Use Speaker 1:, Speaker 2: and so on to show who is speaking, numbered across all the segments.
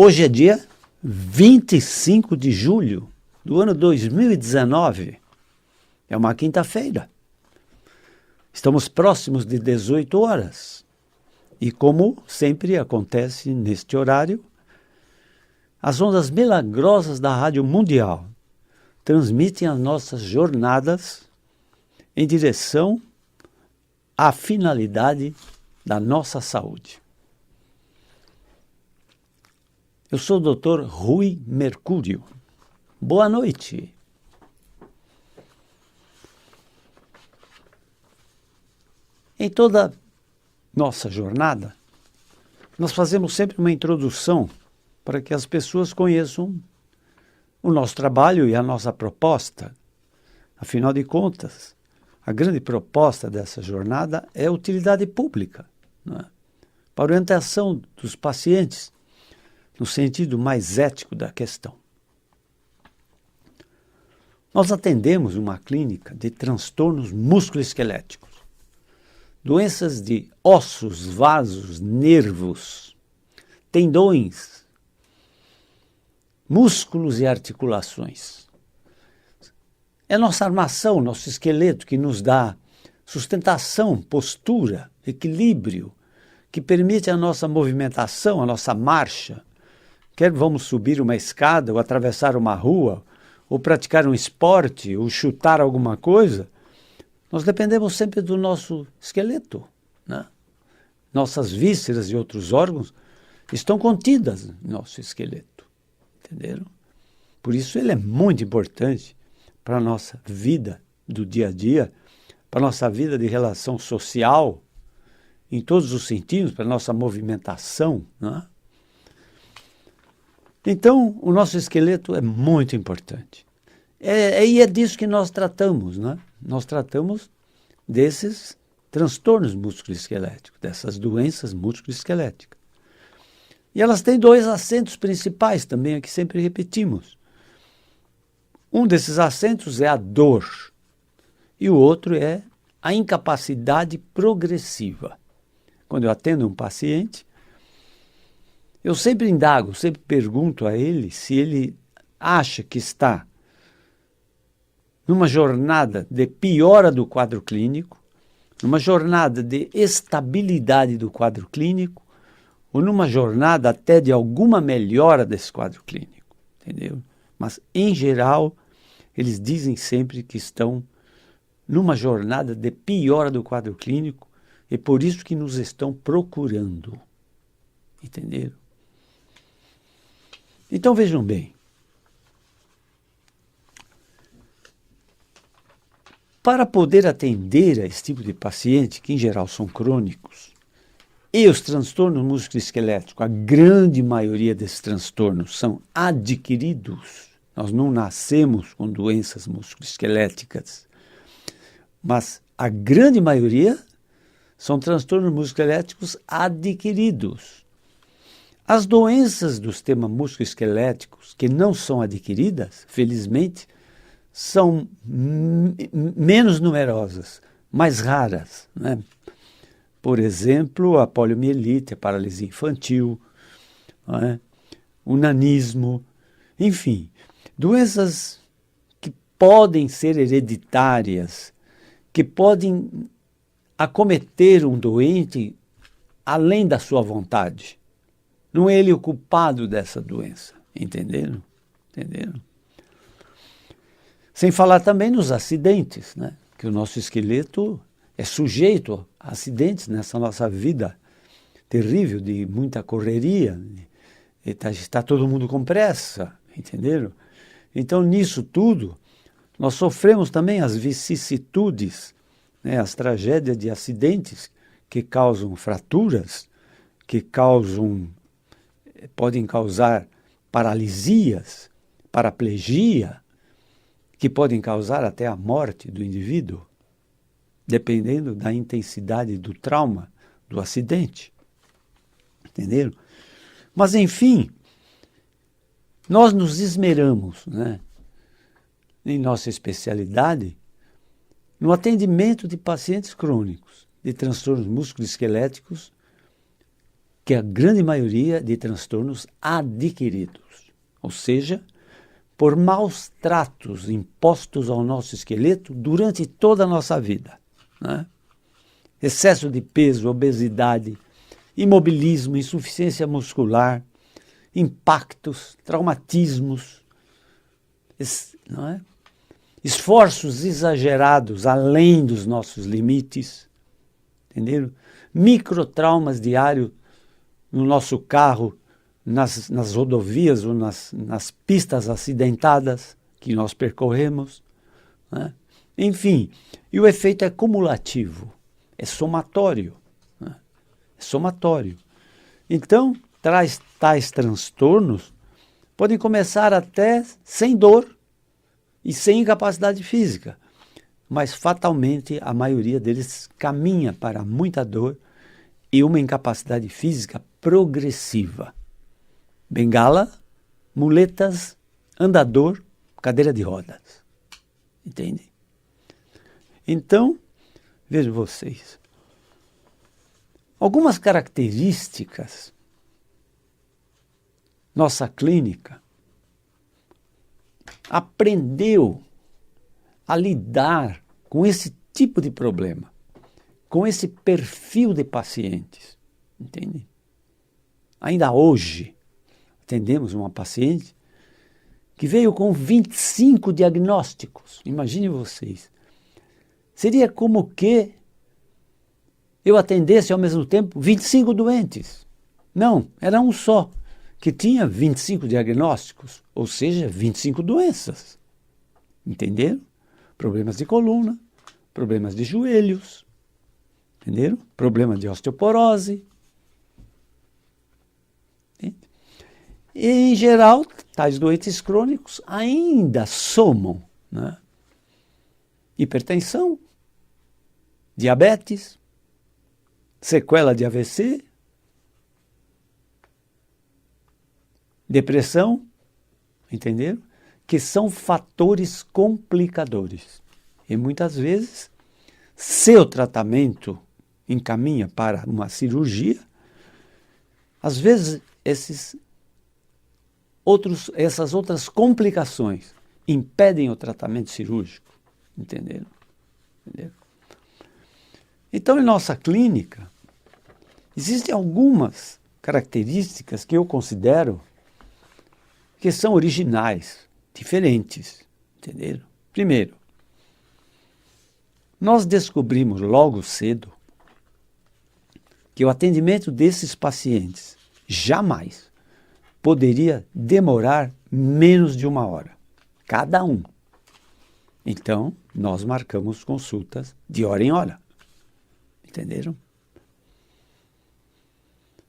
Speaker 1: Hoje é dia 25 de julho do ano 2019. É uma quinta-feira. Estamos próximos de 18 horas. E como sempre acontece neste horário, as ondas milagrosas da Rádio Mundial transmitem as nossas jornadas em direção à finalidade da nossa saúde. Eu sou o Dr. Rui Mercúrio. Boa noite. Em toda nossa jornada, nós fazemos sempre uma introdução para que as pessoas conheçam o nosso trabalho e a nossa proposta. Afinal de contas, a grande proposta dessa jornada é a utilidade pública, não é? Para orientação dos pacientes, no sentido mais ético da questão. Nós atendemos uma clínica de transtornos musculoesqueléticos, doenças de ossos, vasos, nervos, tendões, músculos e articulações. É nossa armação, nosso esqueleto que nos dá sustentação, postura, equilíbrio, que permite a nossa movimentação, a nossa marcha. Quer vamos subir uma escada, ou atravessar uma rua, ou praticar um esporte, ou chutar alguma coisa, nós dependemos sempre do nosso esqueleto, né? Nossas vísceras e outros órgãos estão contidas no nosso esqueleto, entenderam? Por isso ele é muito importante para a nossa vida do dia a dia, para a nossa vida de relação social, em todos os sentidos, para a nossa movimentação, né? Então, o nosso esqueleto é muito importante. E é disso que nós tratamos, né? Nós tratamos desses transtornos musculoesqueléticos, dessas doenças musculoesqueléticas. E elas têm dois acentos principais também, que sempre repetimos. Um desses acentos é a dor, e o outro é a incapacidade progressiva. Quando eu atendo um paciente, eu sempre indago, sempre pergunto a ele se ele acha que está numa jornada de piora do quadro clínico, numa jornada de estabilidade do quadro clínico, ou numa jornada até de alguma melhora desse quadro clínico, entendeu? Mas, em geral, eles dizem sempre que estão numa jornada de piora do quadro clínico e por isso que nos estão procurando, entenderam? Então, vejam bem, para poder atender a esse tipo de paciente, que em geral são crônicos, e os transtornos musculoesqueléticos, a grande maioria desses transtornos são adquiridos. Nós não nascemos com doenças musculoesqueléticas, mas a grande maioria são transtornos musculoesqueléticos adquiridos. As doenças do sistema musculoesqueléticos que não são adquiridas, felizmente, são menos numerosas, mais raras, né? Por exemplo, a poliomielite, a paralisia infantil, né? O nanismo, enfim, doenças que podem ser hereditárias, que podem acometer um doente além da sua vontade. Não é ele o culpado dessa doença, entenderam? Entenderam? Sem falar também nos acidentes, né? Que o nosso esqueleto é sujeito a acidentes nessa nossa vida terrível de muita correria. Está todo mundo com pressa, entenderam? Então, nisso tudo, nós sofremos também as vicissitudes, né? As tragédias de acidentes que causam fraturas, que podem causar paralisias, paraplegia, que podem causar até a morte do indivíduo, dependendo da intensidade do trauma, do acidente. Entenderam? Mas, enfim, nós nos esmeramos, né, em nossa especialidade, no atendimento de pacientes crônicos, de transtornos musculoesqueléticos, que a grande maioria de transtornos adquiridos, ou seja, por maus tratos impostos ao nosso esqueleto durante toda a nossa vida, né? Excesso de peso, obesidade, imobilismo, insuficiência muscular, impactos, traumatismos, não é? Esforços exagerados além dos nossos limites, entenderam? Microtraumas diários no nosso carro, nas rodovias ou nas pistas acidentadas que nós percorremos, né? Enfim, e o efeito é cumulativo, é somatório, né? É somatório. Então, tais transtornos podem começar até sem dor e sem incapacidade física, mas fatalmente a maioria deles caminha para muita dor e uma incapacidade física progressiva. Bengala, muletas, andador, cadeira de rodas. Entende? Então, vejam vocês. Algumas características nossa clínica aprendeu a lidar com esse tipo de problema, com esse perfil de pacientes, entende? Ainda hoje, atendemos uma paciente que veio com 25 diagnósticos. Imagine vocês. Seria como que eu atendesse ao mesmo tempo 25 doentes. Não, era um só, que tinha 25 diagnósticos, ou seja, 25 doenças. Entenderam? Problemas de coluna, problemas de joelhos, entenderam? Problema de osteoporose. E, em geral, tais doentes crônicos ainda somam, né? Hipertensão, diabetes, sequela de AVC, depressão, entenderam? Que são fatores complicadores. E muitas vezes, se o tratamento encaminha para uma cirurgia, às vezes essas outras complicações impedem o tratamento cirúrgico. Entenderam? Então, em nossa clínica, existem algumas características que eu considero que são originais, diferentes. Entenderam? Primeiro, nós descobrimos logo cedo que o atendimento desses pacientes jamais poderia demorar menos de 1 hora, cada um. Então, nós marcamos consultas de hora em hora. Entenderam?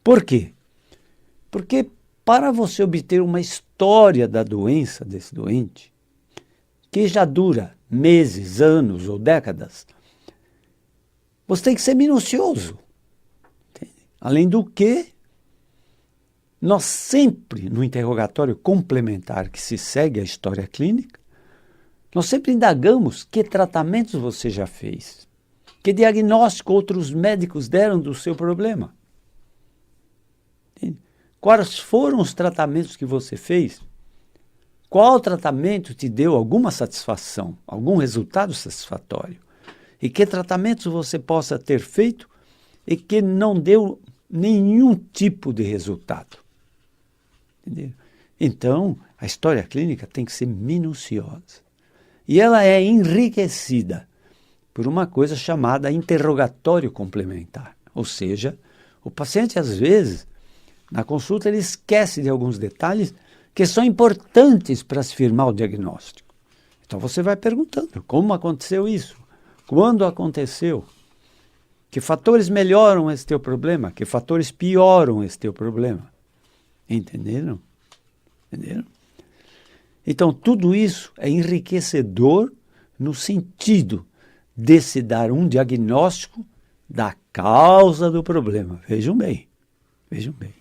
Speaker 1: Por quê? Porque para você obter uma história da doença desse doente, que já dura meses, anos ou décadas, você tem que ser minucioso. Entende? Além do que, nós sempre, no interrogatório complementar que se segue à história clínica, nós sempre indagamos que tratamentos você já fez, que diagnóstico outros médicos deram do seu problema. Entende? Quais foram os tratamentos que você fez? Qual tratamento te deu alguma satisfação, algum resultado satisfatório? E que tratamentos você possa ter feito e que não deu nenhum tipo de resultado? Entendeu? Então, a história clínica tem que ser minuciosa. E ela é enriquecida por uma coisa chamada interrogatório complementar. Ou seja, o paciente, às vezes, na consulta, ele esquece de alguns detalhes que são importantes para se firmar o diagnóstico. Então, você vai perguntando, como aconteceu isso? Quando aconteceu? Que fatores melhoram esse teu problema? Que fatores pioram esse teu problema? Entenderam? Entenderam? Então, tudo isso é enriquecedor no sentido de se dar um diagnóstico da causa do problema. Vejam bem, vejam bem.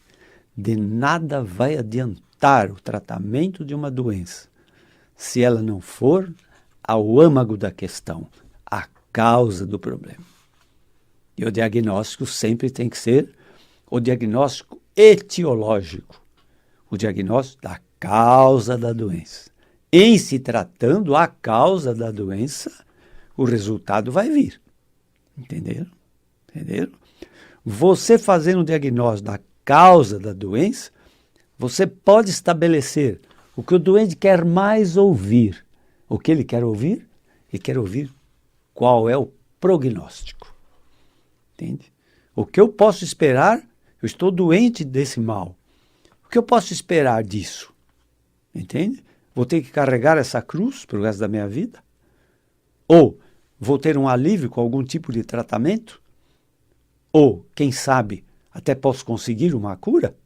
Speaker 1: De nada vai adiantar o tratamento de uma doença se ela não for ao âmago da questão, a causa do problema. E o diagnóstico sempre tem que ser o diagnóstico etiológico, o diagnóstico da causa da doença. Em se tratando a causa da doença, o resultado vai vir. Entenderam? Entenderam? Você fazendo o diagnóstico da causa da doença, você pode estabelecer o que o doente quer mais ouvir. O que ele quer ouvir? Ele quer ouvir qual é o prognóstico. Entende? O que eu posso esperar? Eu estou doente desse mal. O que eu posso esperar disso? Entende? Vou ter que carregar essa cruz para o resto da minha vida? Ou vou ter um alívio com algum tipo de tratamento? Ou, quem sabe, até posso conseguir uma cura?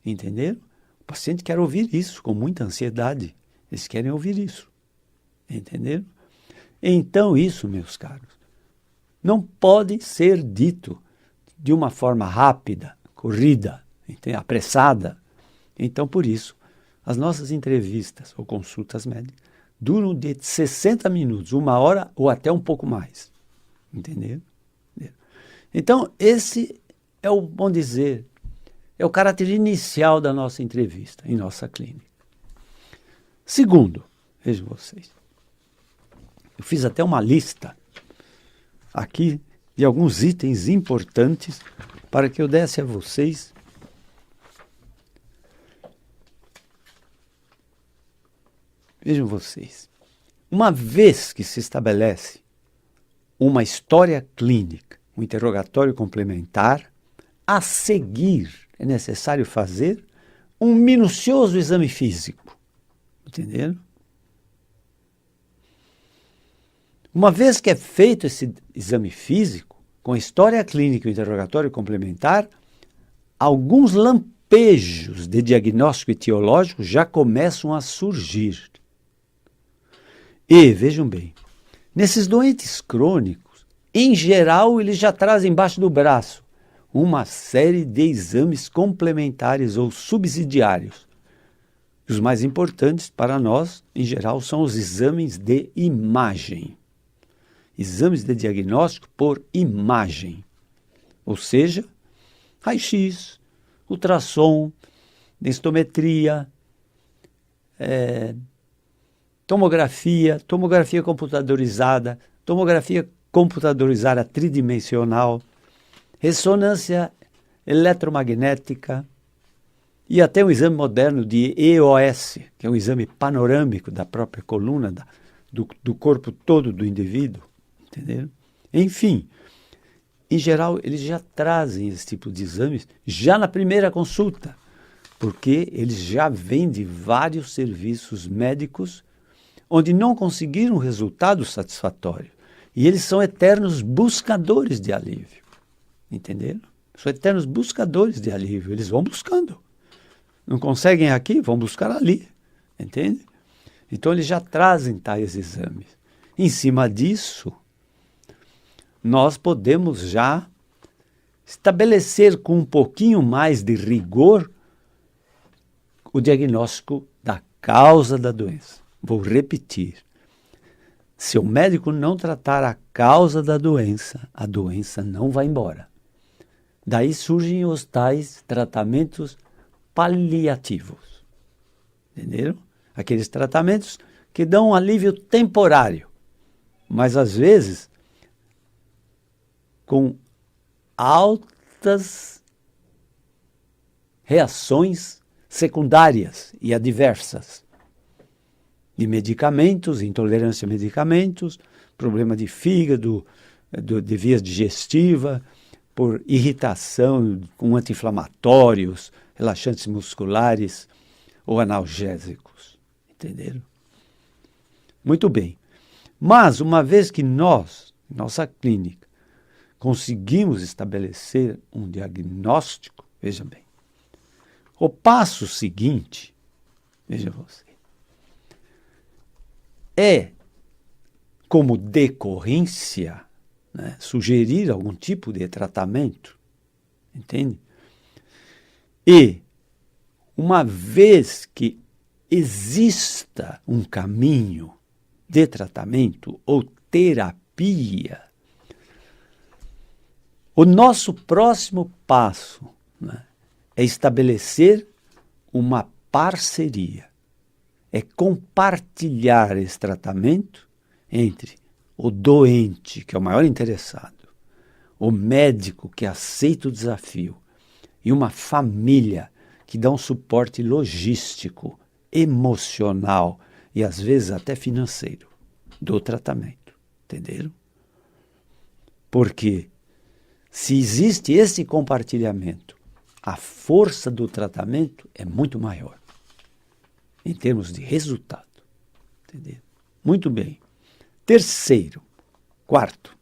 Speaker 1: Entenderam? O paciente quer ouvir isso com muita ansiedade. Eles querem ouvir isso. Entenderam? Então isso, meus caros, não pode ser dito de uma forma rápida, corrida, apressada. Então, por isso, as nossas entrevistas ou consultas médicas duram de 60 minutos, 1 hora ou até um pouco mais. Entenderam? Então, esse é o, vamos dizer, é o caráter inicial da nossa entrevista em nossa clínica. Segundo, vejam vocês, eu fiz até uma lista aqui de alguns itens importantes para que eu desse a vocês vejam vocês, uma vez que se estabelece uma história clínica, um interrogatório complementar, a seguir é necessário fazer um minucioso exame físico. Entenderam? Uma vez que é feito esse exame físico, com a história clínica e o interrogatório complementar, alguns lampejos de diagnóstico etiológico já começam a surgir. E, vejam bem, nesses doentes crônicos, em geral, eles já trazem embaixo do braço uma série de exames complementares ou subsidiários. Os mais importantes para nós, em geral, são os exames de imagem. Exames de diagnóstico por imagem. Ou seja, raio-x, ultrassom, densitometria, tomografia computadorizada tridimensional, ressonância eletromagnética e até um exame moderno de EOS, que é um exame panorâmico da própria coluna, do corpo todo do indivíduo. Entenderam? Enfim, em geral, eles já trazem esse tipo de exames já na primeira consulta, porque eles já vêm de vários serviços médicos onde não conseguiram um resultado satisfatório. E eles são eternos buscadores de alívio. Entenderam? São eternos buscadores de alívio. Eles vão buscando. Não conseguem aqui, vão buscar ali. Entende? Então, eles já trazem tais exames. Em cima disso, nós podemos já estabelecer com um pouquinho mais de rigor o diagnóstico da causa da doença. Vou repetir. Se o médico não tratar a causa da doença, a doença não vai embora. Daí surgem os tais tratamentos paliativos. Entenderam? Aqueles tratamentos que dão um alívio temporário, mas às vezes com altas reações secundárias e adversas. De medicamentos, intolerância a medicamentos, problema de fígado, de vias digestivas, por irritação com anti-inflamatórios, relaxantes musculares ou analgésicos. Entenderam? Muito bem. Mas, uma vez que nós, nossa clínica, conseguimos estabelecer um diagnóstico, veja bem, o passo seguinte, veja você, é, como decorrência, né, sugerir algum tipo de tratamento, entende? E, uma vez que exista um caminho de tratamento ou terapia, O nosso próximo passo, né, é estabelecer uma parceria, é compartilhar esse tratamento entre o doente, que é o maior interessado, o médico que aceita o desafio e uma família que dá um suporte logístico, emocional e às vezes até financeiro do tratamento. Entenderam? Porque se existe esse compartilhamento, a força do tratamento é muito maior em termos de resultado. Entendeu? Muito bem. Quarto.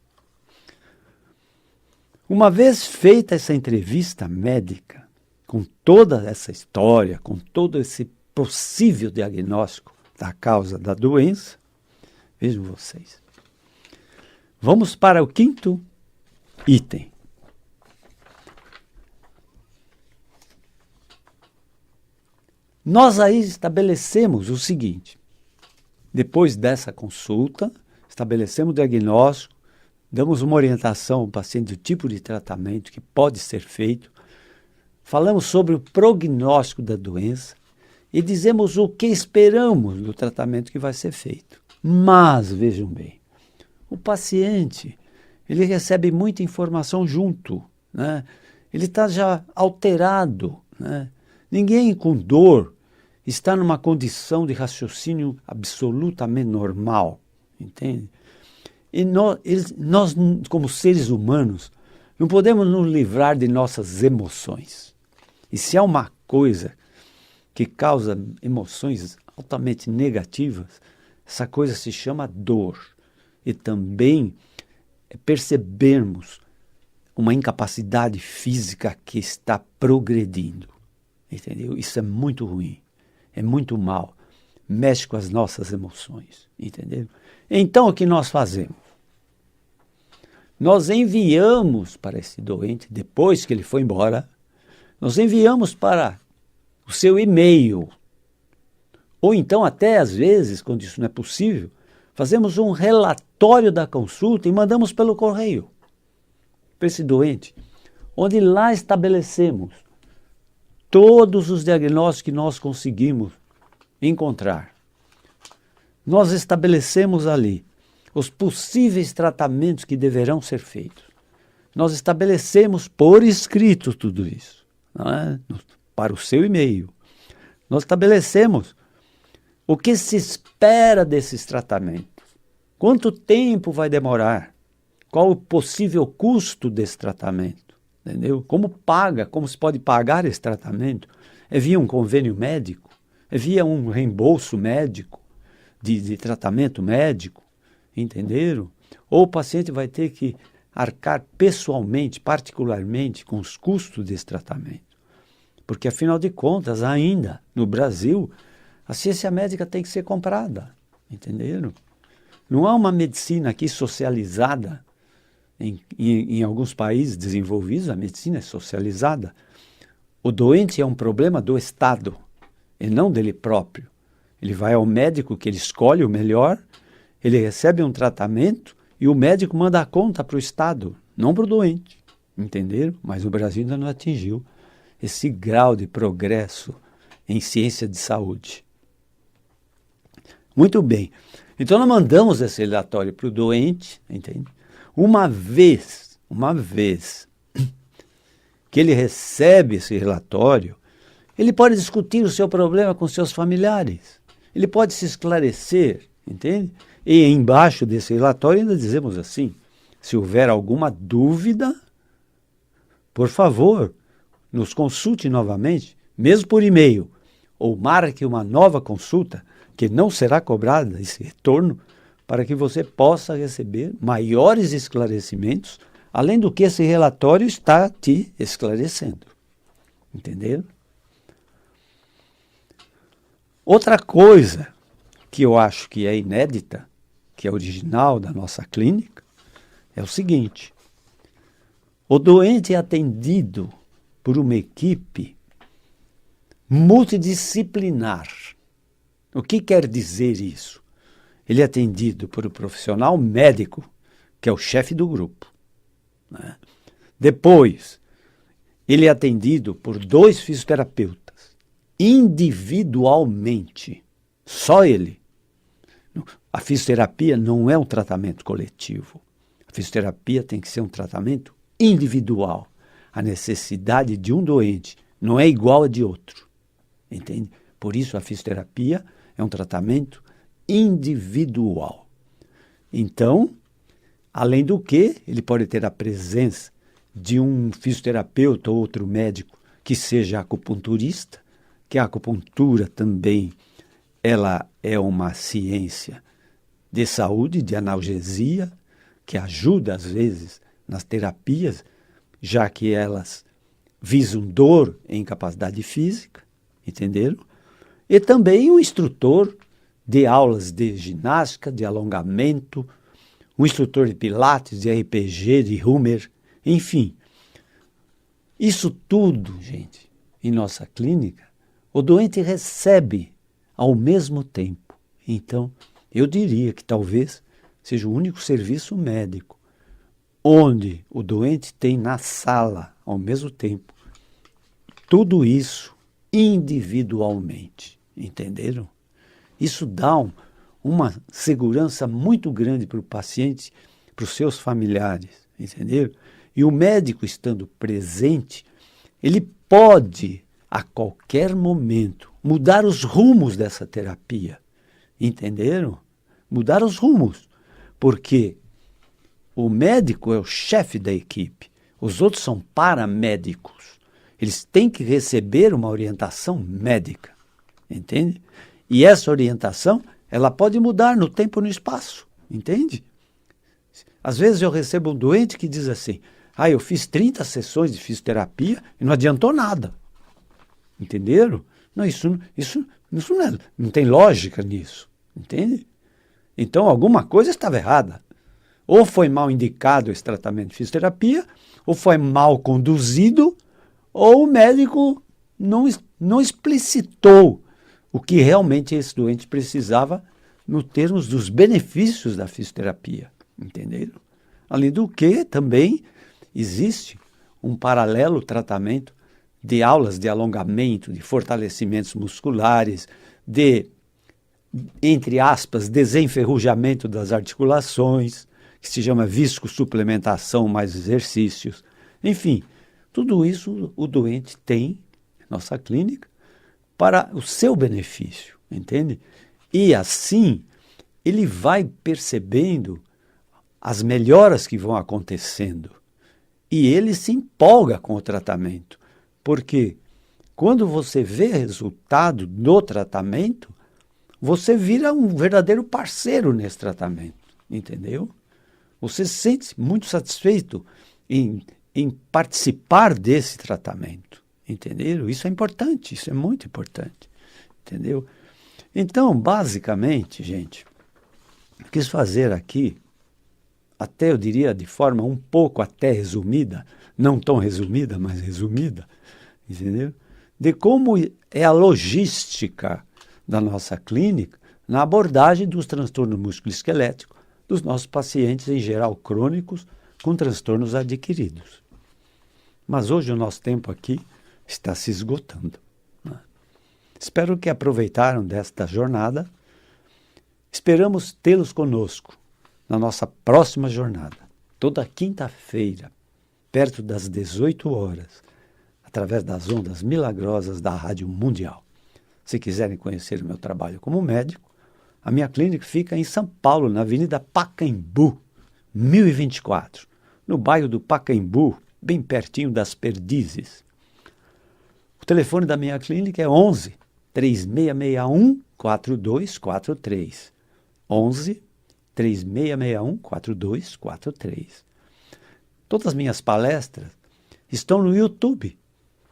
Speaker 1: Uma vez feita essa entrevista médica, com toda essa história, com todo esse possível diagnóstico da causa da doença, vejam vocês. Vamos para o quinto item. Nós aí estabelecemos o seguinte: depois dessa consulta, estabelecemos o diagnóstico, damos uma orientação ao paciente do tipo de tratamento que pode ser feito, falamos sobre o prognóstico da doença e dizemos o que esperamos do tratamento que vai ser feito. Mas, vejam bem, o paciente, ele recebe muita informação junto, né? Ele está já alterado, né? Ninguém com dor está numa condição de raciocínio absolutamente normal, entende? E nós, como seres humanos, não podemos nos livrar de nossas emoções. E se há uma coisa que causa emoções altamente negativas, essa coisa se chama dor. E também percebermos uma incapacidade física que está progredindo. Entendeu? Isso é muito ruim. É muito mal. Mexe com as nossas emoções. Entendeu? Então, o que nós fazemos? Nós enviamos para esse doente, depois que ele foi embora, nós enviamos para o seu e-mail. Ou então, até às vezes, quando isso não é possível, fazemos um relatório da consulta e mandamos pelo correio para esse doente, onde lá estabelecemos todos os diagnósticos que nós conseguimos encontrar. Nós estabelecemos ali os possíveis tratamentos que deverão ser feitos. Nós estabelecemos por escrito tudo isso, não é? Para o seu e-mail. Nós estabelecemos o que se espera desses tratamentos, quanto tempo vai demorar, qual o possível custo desse tratamento, entendeu? Como se pode pagar esse tratamento? É via um convênio médico? É via um reembolso médico, de tratamento médico? Entenderam? Ou o paciente vai ter que arcar pessoalmente, particularmente, com os custos desse tratamento. Porque, afinal de contas, ainda no Brasil, a ciência médica tem que ser comprada. Entenderam? Não há uma medicina aqui socializada. Em alguns países desenvolvidos, a medicina é socializada. O doente é um problema do Estado, e não dele próprio. Ele vai ao médico que ele escolhe o melhor, ele recebe um tratamento e o médico manda a conta para o Estado, não para o doente. Entenderam? Mas o Brasil ainda não atingiu esse grau de progresso em ciência de saúde. Muito bem. Então, nós mandamos esse relatório para o doente, entende? Uma vez que ele recebe esse relatório, ele pode discutir o seu problema com seus familiares. Ele pode se esclarecer, entende? E embaixo desse relatório ainda dizemos assim: se houver alguma dúvida, por favor, nos consulte novamente, mesmo por e-mail, ou marque uma nova consulta, que não será cobrada esse retorno, para que você possa receber maiores esclarecimentos, além do que esse relatório está te esclarecendo. Entenderam? Outra coisa que eu acho que é inédita, que é original da nossa clínica, é o seguinte: o doente é atendido por uma equipe multidisciplinar. O que quer dizer isso? Ele é atendido por um profissional médico, que é o chefe do grupo, né? Depois, ele é atendido por 2 fisioterapeutas, individualmente. Só ele. A fisioterapia não é um tratamento coletivo. A fisioterapia tem que ser um tratamento individual. A necessidade de um doente não é igual a de outro. Entende? Por isso a fisioterapia é um tratamento individual. Então, além do que, ele pode ter a presença de um fisioterapeuta ou outro médico que seja acupunturista, que a acupuntura também ela é uma ciência de saúde, de analgesia, que ajuda às vezes nas terapias, já que elas visam dor e incapacidade física, entenderam? E também um instrutor de aulas de ginástica, de alongamento, um instrutor de pilates, de RPG, de Hummer, enfim. Isso tudo, gente, em nossa clínica, o doente recebe ao mesmo tempo. Então, eu diria que talvez seja o único serviço médico onde o doente tem na sala, ao mesmo tempo, tudo isso individualmente. Entenderam? Isso dá uma segurança muito grande para o paciente, para os seus familiares, entenderam? E o médico estando presente, ele pode, a qualquer momento, mudar os rumos dessa terapia, entenderam? Mudar os rumos, porque o médico é o chefe da equipe, os outros são paramédicos, eles têm que receber uma orientação médica, entende? E essa orientação, ela pode mudar no tempo e no espaço, entende? Às vezes eu recebo um doente que diz assim, eu fiz 30 sessões de fisioterapia e não adiantou nada. Entenderam? Não, isso não tem lógica nisso, entende? Então alguma coisa estava errada. Ou foi mal indicado esse tratamento de fisioterapia, ou foi mal conduzido, ou o médico não explicitou o que realmente esse doente precisava no termos dos benefícios da fisioterapia, entenderam? Além do que, também existe um paralelo tratamento de aulas de alongamento, de fortalecimentos musculares, de, entre aspas, desenferrujamento das articulações, que se chama viscosuplementação mais exercícios. Enfim, tudo isso o doente tem, na nossa clínica, para o seu benefício, entende? E assim, ele vai percebendo as melhoras que vão acontecendo. E ele se empolga com o tratamento. Porque quando você vê resultado no tratamento, você vira um verdadeiro parceiro nesse tratamento, entendeu? Você se sente muito satisfeito em participar desse tratamento, entenderam? Isso é importante, isso é muito importante, entendeu? Então, basicamente, gente, eu quis fazer aqui, até eu diria de forma um pouco até resumida, não tão resumida, mas resumida, entendeu? De como é a logística da nossa clínica na abordagem dos transtornos musculoesqueléticos dos nossos pacientes, em geral crônicos, com transtornos adquiridos. Mas hoje o nosso tempo aqui está se esgotando, né? Espero que aproveitaram desta jornada. Esperamos tê-los conosco na nossa próxima jornada, toda quinta-feira, perto das 18 horas, através das ondas milagrosas da Rádio Mundial. Se quiserem conhecer o meu trabalho como médico, a minha clínica fica em São Paulo, na Avenida Pacaembu, 1024, no bairro do Pacaembu, bem pertinho das Perdizes. O telefone da minha clínica é 11 3661 4243. 11 3661 4243. Todas as minhas palestras estão no YouTube.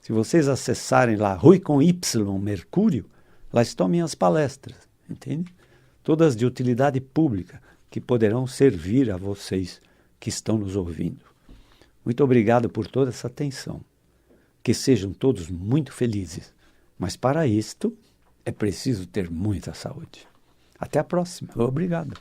Speaker 1: Se vocês acessarem lá, Rui com Y, Mercúrio, lá estão minhas palestras, entende? Todas de utilidade pública, que poderão servir a vocês que estão nos ouvindo. Muito obrigado por toda essa atenção. Que sejam todos muito felizes. Mas para isto, é preciso ter muita saúde. Até a próxima. Obrigado.